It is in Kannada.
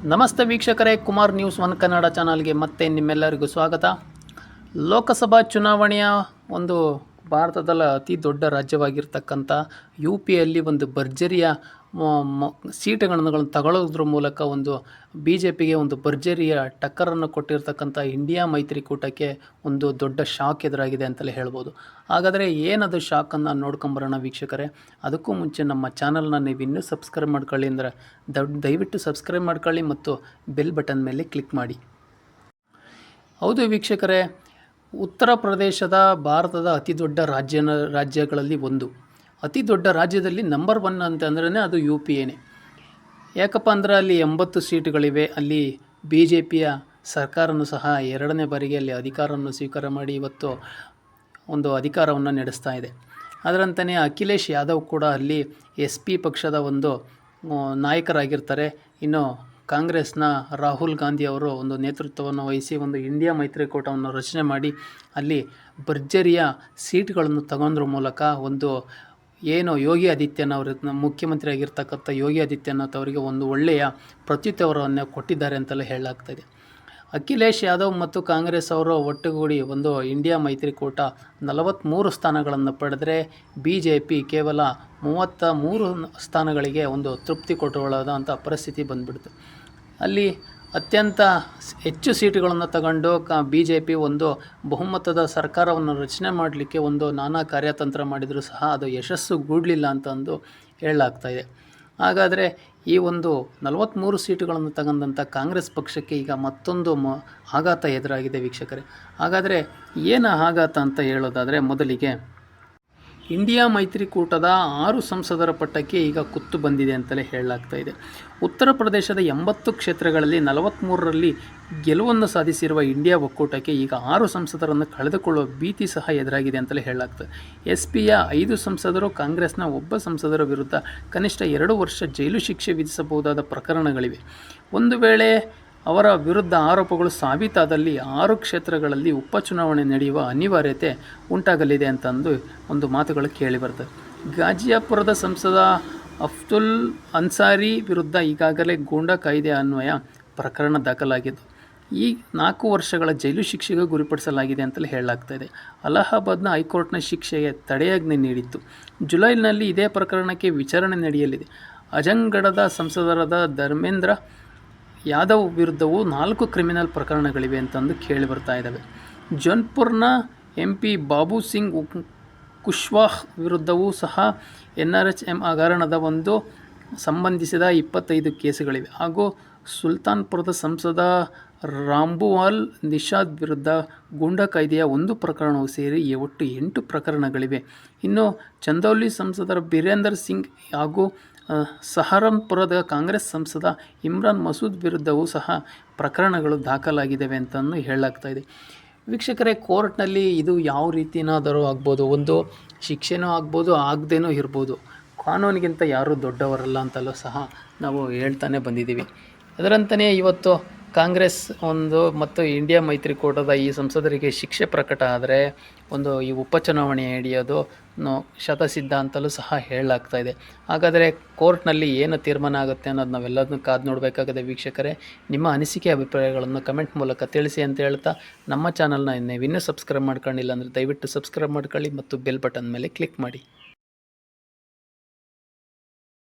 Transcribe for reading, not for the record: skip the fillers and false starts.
ನಮಸ್ತೆ ವೀಕ್ಷಕರೇ, ಕುಮಾರ್ ನ್ಯೂಸ್ ಒನ್ ಕನ್ನಡ ಚಾನಲ್ಗೆ ಮತ್ತೆ ನಿಮ್ಮೆಲ್ಲರಿಗೂ ಸ್ವಾಗತ. ಲೋಕಸಭಾ ಚುನಾವಣೆಯ ಒಂದು ಭಾರತದ ಅತಿ ದೊಡ್ಡ ರಾಜ್ಯವಾಗಿರ್ತಕ್ಕಂಥ ಯು ಪಿಯಲ್ಲಿ ಒಂದು ಭರ್ಜರಿಯ ಸೀಟುಗಳನ್ನು ತಗೊಳ್ಳೋದ್ರ ಮೂಲಕ ಒಂದು ಬಿ ಜೆ ಪಿಗೆ ಒಂದು ಭರ್ಜರಿಯ ಟಕ್ಕರನ್ನು ಕೊಟ್ಟಿರ್ತಕ್ಕಂಥ ಇಂಡಿಯಾ ಮೈತ್ರಿಕೂಟಕ್ಕೆ ಒಂದು ದೊಡ್ಡ ಶಾಕ್ ಎದುರಾಗಿದೆ ಅಂತಲೇ ಹೇಳ್ಬೋದು. ಹಾಗಾದರೆ ಏನದು ಶಾಕನ್ನು ನೋಡ್ಕೊಂಬರೋಣ ವೀಕ್ಷಕರೇ. ಅದಕ್ಕೂ ಮುಂಚೆ ನಮ್ಮ ಚಾನಲ್ನ ನೀವು ಇನ್ನೂ ಸಬ್ಸ್ಕ್ರೈಬ್ ಮಾಡ್ಕೊಳ್ಳಿ ಅಂದರೆ ದಯವಿಟ್ಟು ಸಬ್ಸ್ಕ್ರೈಬ್ ಮಾಡ್ಕೊಳ್ಳಿ ಮತ್ತು ಬೆಲ್ ಬಟನ್ ಮೇಲೆ ಕ್ಲಿಕ್ ಮಾಡಿ. ಹೌದು ವೀಕ್ಷಕರೇ, ಉತ್ತರ ಪ್ರದೇಶದ ಭಾರತದ ಅತಿ ದೊಡ್ಡ ರಾಜ್ಯಗಳಲ್ಲಿ ಒಂದು. ಅತಿ ದೊಡ್ಡ ರಾಜ್ಯದಲ್ಲಿ ನಂಬರ್ 1 ಅಂತಂದ್ರೇ ಅದು ಯು ಪಿ ಎನೇ. ಯಾಕಪ್ಪ ಅಂದರೆ ಅಲ್ಲಿ 80 ಸೀಟುಗಳಿವೆ. ಅಲ್ಲಿ ಬಿ ಜೆ ಪಿಯ ಸರ್ಕಾರನೂ ಸಹ 2ನೇ ಬಾರಿಗೆ ಅಲ್ಲಿ ಅಧಿಕಾರವನ್ನು ಸ್ವೀಕಾರ ಮಾಡಿ ಇವತ್ತು ಒಂದು ಅಧಿಕಾರವನ್ನು ನಡೆಸ್ತಾ ಇದೆ. ಅದರಂತೆಯೇ ಅಖಿಲೇಶ್ ಯಾದವ್ ಕೂಡ ಅಲ್ಲಿ ಎಸ್ ಪಿ ಪಕ್ಷದ ಒಂದು ನಾಯಕರಾಗಿರ್ತಾರೆ. ಇನ್ನು ಕಾಂಗ್ರೆಸ್ನ ರಾಹುಲ್ ಗಾಂಧಿ ಅವರು ಒಂದು ನೇತೃತ್ವವನ್ನು ವಹಿಸಿ ಒಂದು ಇಂಡಿಯಾ ಮೈತ್ರಿಕೂಟವನ್ನು ರಚನೆ ಮಾಡಿ ಅಲ್ಲಿ ಭರ್ಜರಿಯ ಸೀಟ್ಗಳನ್ನು ತಗೊಂಡ್ರ ಮೂಲಕ ಒಂದು ಏನು ಯೋಗಿ ಆದಿತ್ಯನಾಥ್ ಮುಖ್ಯಮಂತ್ರಿ ಆಗಿರ್ತಕ್ಕಂಥ ಯೋಗಿ ಆದಿತ್ಯನಾಥ್ ಅವರಿಗೆ ಒಂದು ಒಳ್ಳೆಯ ಪ್ರತ್ಯುತ್ತರವನ್ನು ಕೊಟ್ಟಿದ್ದಾರೆ ಅಂತಲೇ ಹೇಳಲಾಗ್ತಾಯಿದೆ. ಅಖಿಲೇಶ್ ಯಾದವ್ ಮತ್ತು ಕಾಂಗ್ರೆಸ್ ಅವರು ಒಟ್ಟುಗೂಡಿ ಒಂದು ಇಂಡಿಯಾ ಮೈತ್ರಿಕೂಟ 43 ಸ್ಥಾನಗಳನ್ನು ಪಡೆದರೆ ಬಿ ಜೆ ಪಿ ಕೇವಲ 33 ಸ್ಥಾನಗಳಿಗೆ ಒಂದು ತೃಪ್ತಿ ಕೊಟ್ಟುಕೊಳ್ಳೋದಂಥ ಪರಿಸ್ಥಿತಿ ಬಂದ್ಬಿಡ್ತು. ಅಲ್ಲಿ ಅತ್ಯಂತ ಹೆಚ್ಚು ಸೀಟುಗಳನ್ನು ತಗೊಂಡು ಬಿ ಜೆ ಪಿ ಒಂದು ಬಹುಮತದ ಸರ್ಕಾರವನ್ನು ರಚನೆ ಮಾಡಲಿಕ್ಕೆ ಒಂದು ನಾನಾ ಕಾರ್ಯತಂತ್ರ ಮಾಡಿದರೂ ಸಹ ಅದು ಯಶಸ್ಸುಗೂಡಲಿಲ್ಲ ಅಂತಂದು ಹೇಳಲಾಗ್ತಾಯಿದೆ. ಹಾಗಾದರೆ ಈ ಒಂದು 43 ಸೀಟುಗಳನ್ನು ತಗೊಂಡಂಥ ಕಾಂಗ್ರೆಸ್ ಪಕ್ಷಕ್ಕೆ ಈಗ ಮತ್ತೊಂದು ಆಘಾತ ಎದುರಾಗಿದೆ ವೀಕ್ಷಕರೇ. ಹಾಗಾದರೆ ಏನು ಆಘಾತ ಅಂತ ಹೇಳೋದಾದರೆ, ಮೊದಲಿಗೆ ಇಂಡಿಯಾ ಮೈತ್ರಿಕೂಟದ 6 ಸಂಸದರ ಪಟ್ಟಕ್ಕೆ ಈಗ ಕುತ್ತು ಬಂದಿದೆ ಅಂತಲೇ ಹೇಳಲಾಗ್ತಾಯಿದೆ. ಉತ್ತರ ಪ್ರದೇಶದ 80 ಕ್ಷೇತ್ರಗಳಲ್ಲಿ 43ರಲ್ಲಿ ಗೆಲುವನ್ನು ಸಾಧಿಸಿರುವ ಇಂಡಿಯಾ ಒಕ್ಕೂಟಕ್ಕೆ ಈಗ 6 ಸಂಸದರನ್ನು ಕಳೆದುಕೊಳ್ಳುವ ಭೀತಿ ಸಹ ಎದುರಾಗಿದೆ ಅಂತಲೇ ಹೇಳಲಾಗ್ತದೆ. ಎಸ್ ಪಿಯ 5 ಸಂಸದರು, ಕಾಂಗ್ರೆಸ್ನ 1 ಸಂಸದರ ವಿರುದ್ಧ ಕನಿಷ್ಠ 2 ವರ್ಷ ಜೈಲು ಶಿಕ್ಷೆ ವಿಧಿಸಬಹುದಾದ ಪ್ರಕರಣಗಳಿವೆ. ಒಂದು ವೇಳೆ ಅವರ ವಿರುದ್ಧ ಆರೋಪಗಳು ಸಾಬೀತಾದಲ್ಲಿ 6 ಕ್ಷೇತ್ರಗಳಲ್ಲಿ ಉಪಚುನಾವಣೆ ನಡೆಯುವ ಅನಿವಾರ್ಯತೆ ಉಂಟಾಗಲಿದೆ ಅಂತಂದು ಒಂದು ಮಾತುಗಳು ಕೇಳಿಬರ್ತದೆ. ಗಾಜಿಯಾಪುರದ ಸಂಸದ ಅಫ್ಜಲ್ ಅನ್ಸಾರಿ ವಿರುದ್ಧ ಈಗಾಗಲೇ ಗೂಂಡಾ ಕಾಯ್ದೆ ಅನ್ವಯ ಪ್ರಕರಣ ದಾಖಲಾಗಿದ್ದು ಈ 4 ವರ್ಷಗಳ ಜೈಲು ಶಿಕ್ಷೆಗೆ ಗುರಿಪಡಿಸಲಾಗಿದೆ ಅಂತಲೇ ಹೇಳಲಾಗ್ತಾಯಿದೆ. ಅಲಹಾಬಾದ್ನ ಹೈಕೋರ್ಟ್ನ ಶಿಕ್ಷೆಗೆ ತಡೆಯಾಜ್ಞೆ ನೀಡಿತ್ತು. ಜುಲೈನಲ್ಲಿ ಇದೇ ಪ್ರಕರಣಕ್ಕೆ ವಿಚಾರಣೆ ನಡೆಯಲಿದೆ. ಅಜಂಗಢದ ಸಂಸದರಾದ ಧರ್ಮೇಂದ್ರ ಯಾದವ್ ವಿರುದ್ಧವೂ 4 ಕ್ರಿಮಿನಲ್ ಪ್ರಕರಣಗಳಿವೆ ಅಂತಂದು ಕೇಳಿ ಬರ್ತಾ ಇದ್ದಾವೆ. ಜೌನ್ಪುರ್ನ MP ಬಾಬು ಸಿಂಗ್ ಕುಶ್ವಾಹ್ ವಿರುದ್ಧವೂ ಸಹ NRHM ಹಗರಣದ ಒಂದು ಸಂಬಂಧಿಸಿದ 25 ಕೇಸುಗಳಿವೆ. ಹಾಗೂ ಸುಲ್ತಾನ್ಪುರದ ಸಂಸದ ರಾಂಬುವಾಲ್ ನಿಷಾದ್ ವಿರುದ್ಧ ಗೂಂಡಾ ಕಾಯ್ದೆಯ 1 ಪ್ರಕರಣವು ಸೇರಿ ಒಟ್ಟು 8 ಪ್ರಕರಣಗಳಿವೆ. ಇನ್ನು ಚಂದೌಲಿ ಸಂಸದರ ಬೀರೇಂದರ್ ಸಿಂಗ್ ಹಾಗೂ ಸಹರನ್ಪುರದ ಕಾಂಗ್ರೆಸ್ ಸಂಸದ ಇಮ್ರಾನ್ ಮಸೂದ್ ವಿರುದ್ಧವೂ ಸಹ ಪ್ರಕರಣಗಳು ದಾಖಲಾಗಿದ್ದಾವೆ ಅಂತಲೂ ಹೇಳಲಾಗ್ತಾಯಿದೆ. ವೀಕ್ಷಕರೇ, ಕೋರ್ಟ್ನಲ್ಲಿ ಇದು ಯಾವ ರೀತಿನಾದರೂ ಆಗ್ಬೋದು, ಒಂದು ಶಿಕ್ಷೆನೂ ಆಗ್ಬೋದು, ಆಗದೇನೂ ಇರ್ಬೋದು. ಕಾನೂನಿಗಿಂತ ಯಾರೂ ದೊಡ್ಡವರಲ್ಲ ಅಂತಲೂ ಸಹ ನಾವು ಹೇಳ್ತಾನೆ ಬಂದಿದ್ದೀವಿ. ಅದರಂತೆಯೇ ಇವತ್ತು ಕಾಂಗ್ರೆಸ್ ಮತ್ತು ಇಂಡಿಯಾ ಮೈತ್ರಿಕೂಟದ ಈ ಸಂಸದರಿಗೆ ಶಿಕ್ಷೆ ಪ್ರಕಟ ಆದರೆ ಒಂದು ಈ ಉಪಚುನಾವಣೆ ಹಿಡಿಯೋದು ಶತಸಿದ್ಧ ಅಂತಲೂ ಸಹ ಹೇಳಲಾಗ್ತಾಯಿದೆ. ಹಾಗಾದರೆ ಕೋರ್ಟ್ನಲ್ಲಿ ಏನು ತೀರ್ಮಾನ ಆಗುತ್ತೆ ಅನ್ನೋದು ನಾವೆಲ್ಲದನ್ನು ಕಾದು ನೋಡಬೇಕಾಗಿದೆ. ವೀಕ್ಷಕರೇ, ನಿಮ್ಮ ಅನಿಸಿಕೆ ಅಭಿಪ್ರಾಯಗಳನ್ನು ಕಮೆಂಟ್ ಮೂಲಕ ತಿಳಿಸಿ ಅಂತ ಹೇಳ್ತಾ, ನಮ್ಮ ಚಾನಲ್ನ ಇನ್ನೂ ಸಬ್ಸ್ಕ್ರೈಬ್ ಮಾಡ್ಕೊಂಡಿಲ್ಲ ಅಂದರೆ ದಯವಿಟ್ಟು ಸಬ್ಸ್ಕ್ರೈಬ್ ಮಾಡ್ಕೊಳ್ಳಿ ಮತ್ತು ಬೆಲ್ ಬಟನ್ ಮೇಲೆ ಕ್ಲಿಕ್ ಮಾಡಿ.